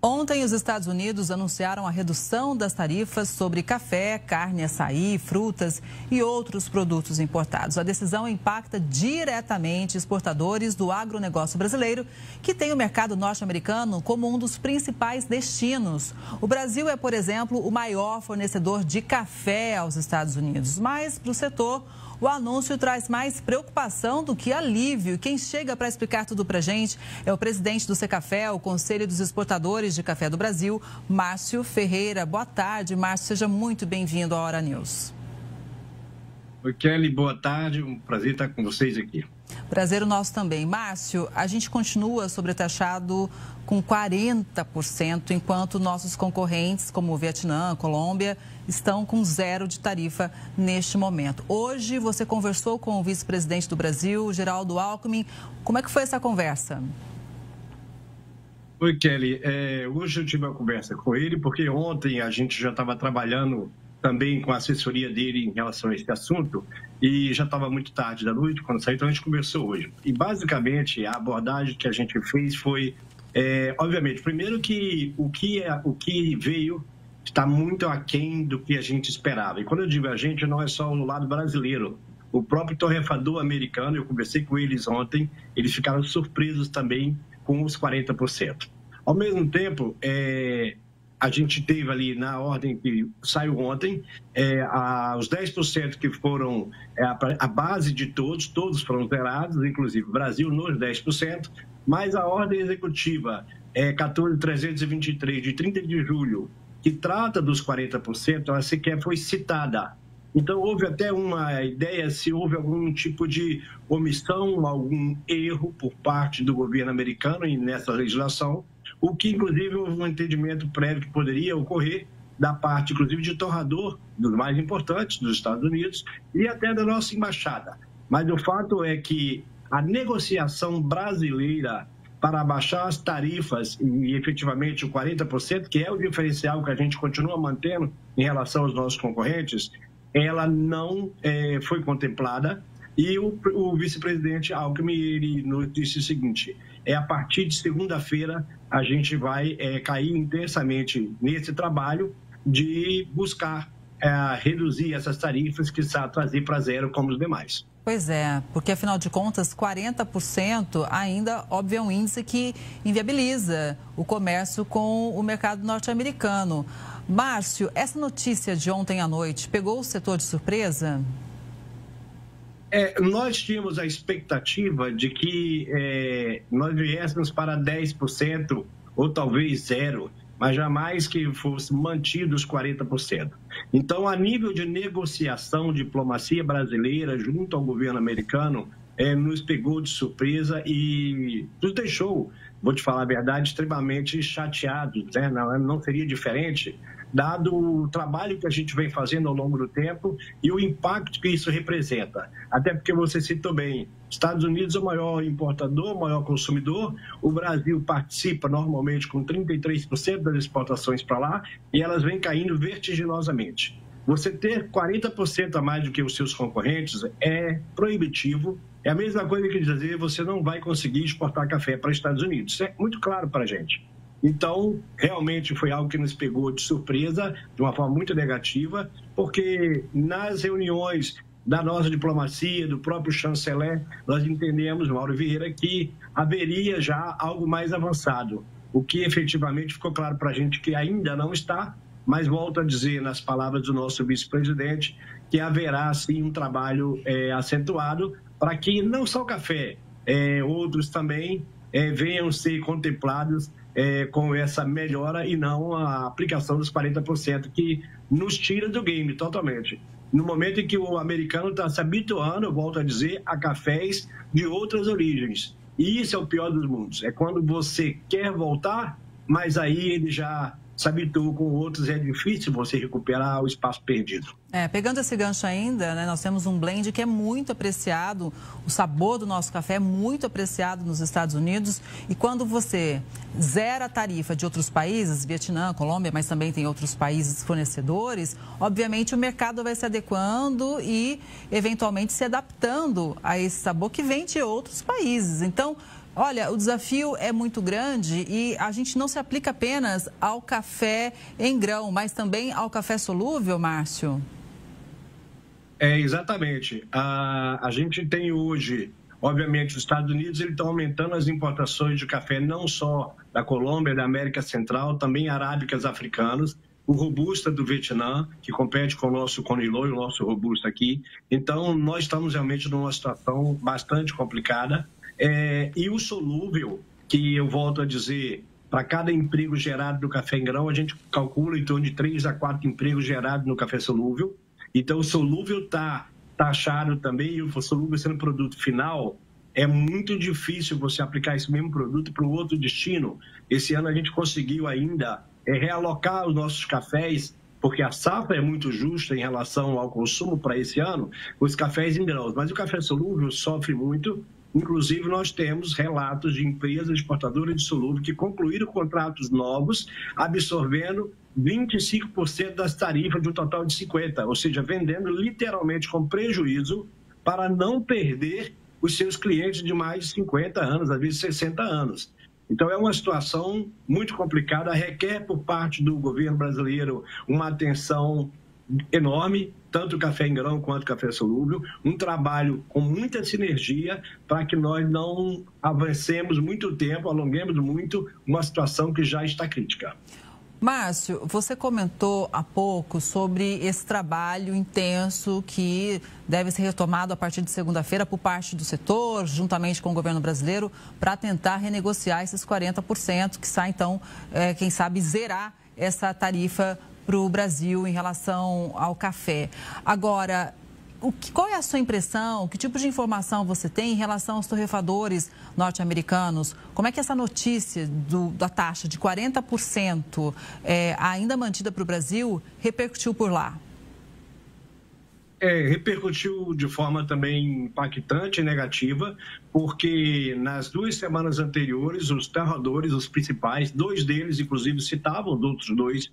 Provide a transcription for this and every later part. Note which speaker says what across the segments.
Speaker 1: Ontem, os Estados Unidos anunciaram a redução das tarifas sobre café, carne, açaí, frutas e outros produtos importados. A decisão impacta diretamente exportadores do agronegócio brasileiro, que tem o mercado norte-americano como um dos principais destinos. O Brasil é, por exemplo, o maior fornecedor de café aos Estados Unidos. Mas, para o setor, o anúncio traz mais preocupação do que alívio. Quem chega para explicar tudo para a gente é o presidente do Secafé, o Conselho dos Exportadores de Café do Brasil, Márcio Ferreira. Boa tarde, Márcio. Seja muito bem-vindo à Hora News.
Speaker 2: Oi, Kelly. Boa tarde. Um prazer estar com vocês aqui.
Speaker 1: Prazer o nosso também. Márcio, a gente continua sobretaxado com 40%, enquanto nossos concorrentes, como o Vietnã, Colômbia, estão com 0 de tarifa neste momento. Hoje você conversou com o vice-presidente do Brasil, Geraldo Alckmin. Como é que foi essa conversa?
Speaker 2: Oi, Kelly. Hoje eu tive uma conversa com ele, porque ontem a gente já estava trabalhando também com a assessoria dele em relação a esse assunto, e já estava muito tarde da noite quando saiu, então a gente conversou hoje. E basicamente a abordagem que a gente fez foi, obviamente, primeiro que o que veio está muito aquém do que a gente esperava. E quando eu digo a gente, não é só no lado brasileiro. O próprio torrefador americano, eu conversei com eles ontem, eles ficaram surpresos também com os 40%. Ao mesmo tempo, a gente teve ali na ordem que saiu ontem, os 10% que foram a base de todos foram zerados, inclusive o Brasil nos 10%, mas a ordem executiva 14.323, de 30 de julho, que trata dos 40%, ela sequer foi citada. Então, houve até uma ideia se houve algum tipo de omissão, algum erro por parte do governo americano nessa legislação, o que, inclusive, houve um entendimento prévio que poderia ocorrer da parte, inclusive, de torrador, dos mais importantes dos Estados Unidos, e até da nossa embaixada. Mas o fato é que a negociação brasileira para abaixar as tarifas e, efetivamente, o 40%, que é o diferencial que a gente continua mantendo em relação aos nossos concorrentes, ela não foi contemplada. E o vice-presidente Alckmin, ele nos disse o seguinte: a partir de segunda-feira a gente vai cair intensamente nesse trabalho de buscar reduzir essas tarifas, que trazer para zero como os demais.
Speaker 1: Pois é, porque afinal de contas, 40% ainda, óbvio, é um índice que inviabiliza o comércio com o mercado norte-americano. Márcio, essa notícia de ontem à noite pegou o setor de surpresa?
Speaker 2: Nós tínhamos a expectativa de que nós viéssemos para 10% ou talvez zero, mas jamais que fosse mantido os 40%. Então, a nível de negociação, diplomacia brasileira junto ao governo americano, nos pegou de surpresa e nos deixou, vou te falar a verdade, extremamente chateados, né? Não seria diferente, dado o trabalho que a gente vem fazendo ao longo do tempo e o impacto que isso representa. Até porque você citou bem, Estados Unidos é o maior importador, o maior consumidor, o Brasil participa normalmente com 33% das exportações para lá e elas vêm caindo vertiginosamente. Você ter 40% a mais do que os seus concorrentes é proibitivo. É a mesma coisa que dizer você não vai conseguir exportar café para os Estados Unidos. Isso é muito claro para a gente. Então, realmente foi algo que nos pegou de surpresa, de uma forma muito negativa, porque nas reuniões da nossa diplomacia, do próprio chanceler, nós entendemos, Mauro Vieira, que haveria já algo mais avançado. O que efetivamente ficou claro para a gente que ainda não está, mas volto a dizer nas palavras do nosso vice-presidente que haverá sim um trabalho acentuado para que não só o café, outros também venham ser contemplados com essa melhora e não a aplicação dos 40% que nos tira do game totalmente. No momento em que o americano está se habituando, eu volto a dizer, a cafés de outras origens. E isso é o pior dos mundos. É quando você quer voltar, mas aí ele já se habituou com outros, é difícil você recuperar o espaço perdido.
Speaker 1: Pegando esse gancho ainda, né, nós temos um blend que é muito apreciado, o sabor do nosso café é muito apreciado nos Estados Unidos, e quando você zera a tarifa de outros países, Vietnã, Colômbia, mas também tem outros países fornecedores, obviamente o mercado vai se adequando e eventualmente se adaptando a esse sabor que vem de outros países. Então, Olha, o desafio é muito grande e a gente não se aplica apenas ao café em grão, mas também ao café solúvel, Márcio?
Speaker 2: Exatamente. A gente tem hoje, obviamente, os Estados Unidos estão aumentando as importações de café não só da Colômbia, da América Central, também arábicas africanas, o Robusta do Vietnã, que compete com o nosso Conilon e o nosso Robusta aqui. Então, nós estamos realmente numa situação bastante complicada. E o solúvel, que eu volto a dizer, para cada emprego gerado no café em grão, a gente calcula em torno de 3 a 4 empregos gerados no café solúvel. Então, o solúvel está taxado também, e o solúvel sendo produto final, é muito difícil você aplicar esse mesmo produto para um outro destino. Esse ano a gente conseguiu ainda realocar os nossos cafés, porque a safra é muito justa em relação ao consumo para esse ano, os cafés em grãos. Mas o café solúvel sofre muito. Inclusive, nós temos relatos de empresas exportadoras de solúvel que concluíram contratos novos, absorvendo 25% das tarifas de um total de 50%, ou seja, vendendo literalmente com prejuízo para não perder os seus clientes de mais de 50 anos, às vezes 60 anos. Então, é uma situação muito complicada, requer por parte do governo brasileiro uma atenção enorme, tanto o café em grão quanto o café solúvel, um trabalho com muita sinergia para que nós não avancemos muito tempo, alonguemos muito uma situação que já está crítica.
Speaker 1: Márcio, você comentou há pouco sobre esse trabalho intenso que deve ser retomado a partir de segunda-feira por parte do setor, juntamente com o governo brasileiro, para tentar renegociar esses 40%, que sai, então, quem sabe, zerar essa tarifa para o Brasil em relação ao café. Agora, qual é a sua impressão? Que tipo de informação você tem em relação aos torrefadores norte-americanos? Como é que essa notícia da taxa de 40% ainda mantida para o Brasil repercutiu por lá?
Speaker 2: Repercutiu de forma também impactante e negativa, porque nas 2 semanas anteriores, os torradores, os principais, 2 deles, inclusive, citavam os outros 2,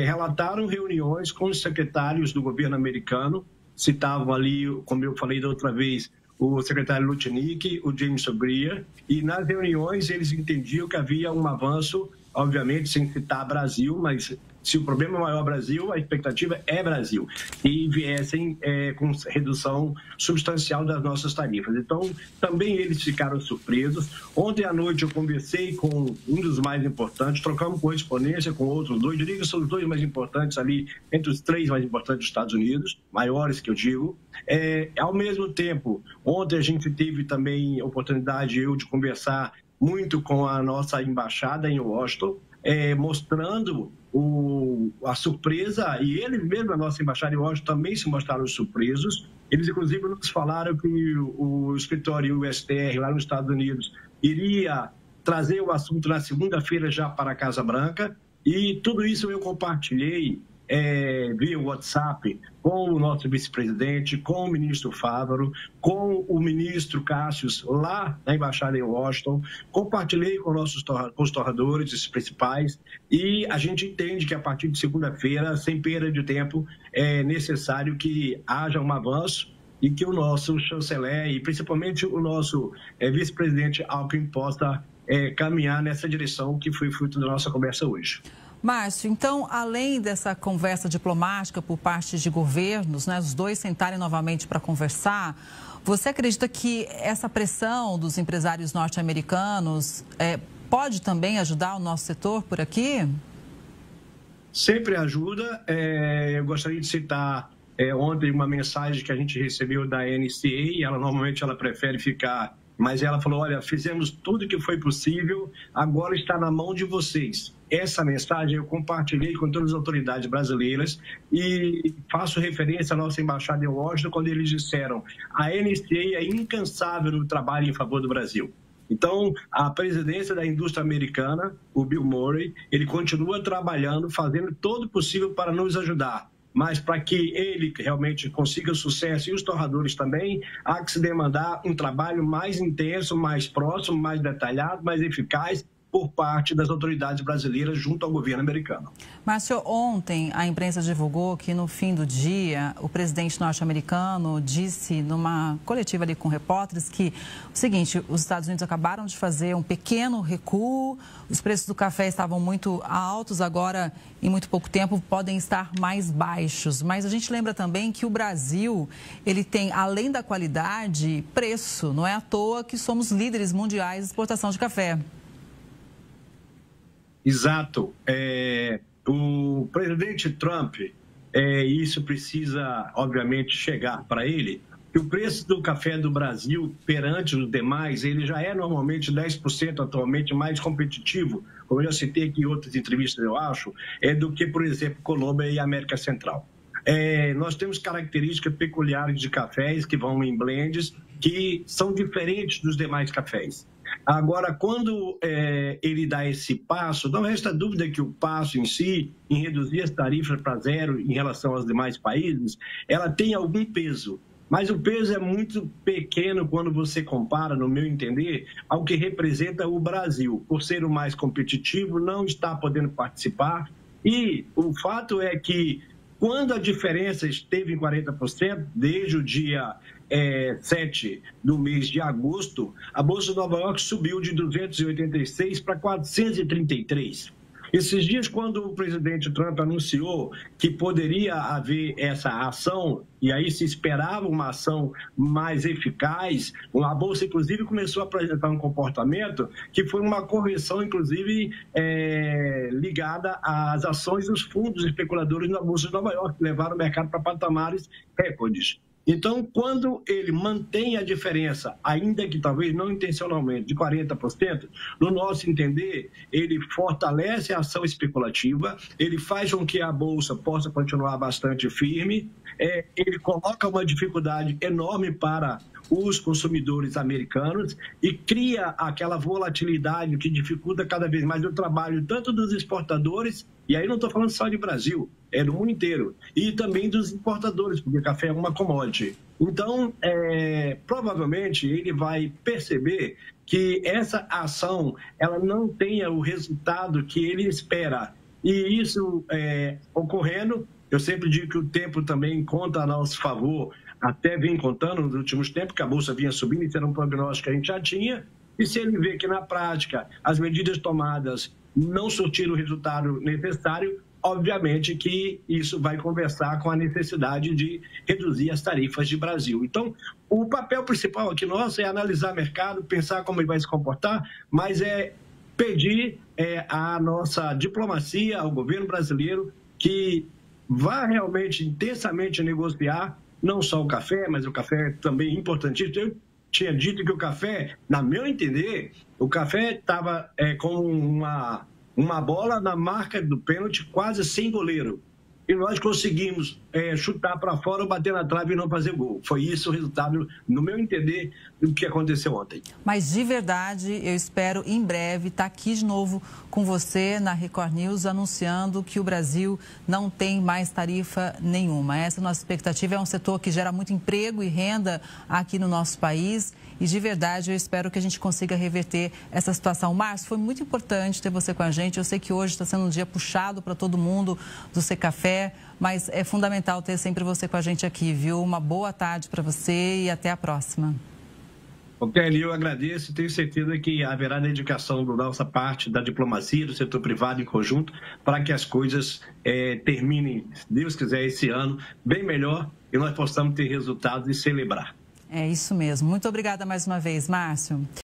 Speaker 2: relataram reuniões com os secretários do governo americano, citavam ali, como eu falei da outra vez, o secretário Lutnick, o James O'Brien, e nas reuniões eles entendiam que havia um avanço, obviamente sem citar Brasil, mas se o problema é maior Brasil, a expectativa é Brasil, e viessem com redução substancial das nossas tarifas. Então, também eles ficaram surpresos. Ontem à noite eu conversei com um dos mais importantes, trocamos correspondência com outros 2, diria que são os 2 mais importantes ali, entre os 3 mais importantes dos Estados Unidos, maiores que eu digo. Ao mesmo tempo, ontem a gente teve também a oportunidade de conversar muito com a nossa embaixada em Washington, mostrando a surpresa, e eles mesmo, a nossa embaixada em Washington, também se mostraram surpresos. Eles, inclusive, nos falaram que o escritório USTR, lá nos Estados Unidos, iria trazer o assunto na segunda-feira já para a Casa Branca, e tudo isso eu compartilhei via WhatsApp com o nosso vice-presidente, com o ministro Fávaro, com o ministro Cássius, lá na Embaixada em Washington. Compartilhei com os torradores, os principais, e a gente entende que a partir de segunda-feira, sem perda de tempo, é necessário que haja um avanço e que o nosso chanceler e principalmente o nosso vice-presidente Alckmin possa caminhar nessa direção que foi fruto da nossa conversa hoje.
Speaker 1: Márcio, então, além dessa conversa diplomática por parte de governos, né, os 2 sentarem novamente para conversar, você acredita que essa pressão dos empresários norte-americanos pode também ajudar o nosso setor por aqui?
Speaker 2: Sempre ajuda. Eu gostaria de citar ontem uma mensagem que a gente recebeu da NCA, ela normalmente prefere ficar, mas ela falou, olha, fizemos tudo o que foi possível, agora está na mão de vocês. Essa mensagem eu compartilhei com todas as autoridades brasileiras e faço referência à nossa embaixada em Washington quando eles disseram a NCA é incansável no trabalho em favor do Brasil. Então, a presidência da indústria americana, o Bill Murray, ele continua trabalhando, fazendo todo o possível para nos ajudar. Mas para que ele realmente consiga sucesso, e os torradores também, há que se demandar um trabalho mais intenso, mais próximo, mais detalhado, mais eficaz, por parte das autoridades brasileiras junto ao governo americano.
Speaker 1: Márcio, ontem a imprensa divulgou que no fim do dia o presidente norte-americano disse numa coletiva ali com repórteres que o seguinte: os Estados Unidos acabaram de fazer um pequeno recuo, os preços do café estavam muito altos, agora em muito pouco tempo podem estar mais baixos. Mas a gente lembra também que o Brasil, ele tem, além da qualidade, preço. Não é à toa que somos líderes mundiais de exportação de café.
Speaker 2: Exato. O presidente Trump, isso precisa, obviamente, chegar para ele, que o preço do café do Brasil perante os demais, ele já é normalmente 10% atualmente mais competitivo, como eu já citei aqui em outras entrevistas, eu acho, do que, por exemplo, Colômbia e América Central. Nós temos características peculiares de cafés que vão em blends, que são diferentes dos demais cafés. Agora, quando ele dá esse passo, não resta dúvida que o passo em si, em reduzir as tarifas para zero em relação aos demais países, ela tem algum peso. Mas o peso é muito pequeno quando você compara, no meu entender, ao que representa o Brasil. Por ser o mais competitivo, não está podendo participar. E o fato é que, quando a diferença esteve em 40%, desde o dia 7 do mês de agosto, a Bolsa de Nova York subiu de 286 para 433. Esses dias, quando o presidente Trump anunciou que poderia haver essa ação, e aí se esperava uma ação mais eficaz, a Bolsa, inclusive, começou a apresentar um comportamento que foi uma correção, inclusive, ligada às ações dos fundos especuladores na Bolsa de Nova York, que levaram o mercado para patamares recordes. Então, quando ele mantém a diferença, ainda que talvez não intencionalmente, de 40%, no nosso entender, ele fortalece a ação especulativa, ele faz com que a Bolsa possa continuar bastante firme, ele coloca uma dificuldade enorme para os consumidores americanos e cria aquela volatilidade que dificulta cada vez mais o trabalho tanto dos exportadores, e aí não estou falando só de Brasil, é do mundo inteiro, e também dos importadores, porque café é uma commodity. Então, provavelmente, ele vai perceber que essa ação ela não tenha o resultado que ele espera. E isso ocorrendo, eu sempre digo que o tempo também conta a nosso favor, até vem contando nos últimos tempos, que a Bolsa vinha subindo, isso era um prognóstico que a gente já tinha, e se ele vê que, na prática, as medidas tomadas não surtiram o resultado necessário, obviamente que isso vai conversar com a necessidade de reduzir as tarifas de Brasil. Então, o papel principal aqui nosso é analisar o mercado, pensar como ele vai se comportar, mas pedir à nossa diplomacia, ao governo brasileiro, que vá realmente intensamente negociar não só o café, mas o café também importantíssimo. Eu tinha dito que o café, na meu entender, o café estava com uma bola na marca do pênalti quase sem goleiro. E nós conseguimos chutar para fora, bater na trave e não fazer gol. Foi isso o resultado, no meu entender, do que aconteceu ontem.
Speaker 1: Mas, de verdade, eu espero em breve estar aqui de novo com você na Record News, anunciando que o Brasil não tem mais tarifa nenhuma. Essa é a nossa expectativa. É um setor que gera muito emprego e renda aqui no nosso país. E, de verdade, eu espero que a gente consiga reverter essa situação. Márcio, foi muito importante ter você com a gente. Eu sei que hoje está sendo um dia puxado para todo mundo do Secafé, mas é fundamental ter sempre você com a gente aqui, viu? Uma boa tarde para você e até a próxima.
Speaker 2: Kelly, eu agradeço e tenho certeza que haverá dedicação da nossa parte, da diplomacia, do setor privado em conjunto, para que as coisas terminem, se Deus quiser, esse ano bem melhor e nós possamos ter resultados e celebrar.
Speaker 1: É isso mesmo. Muito obrigada mais uma vez, Márcio.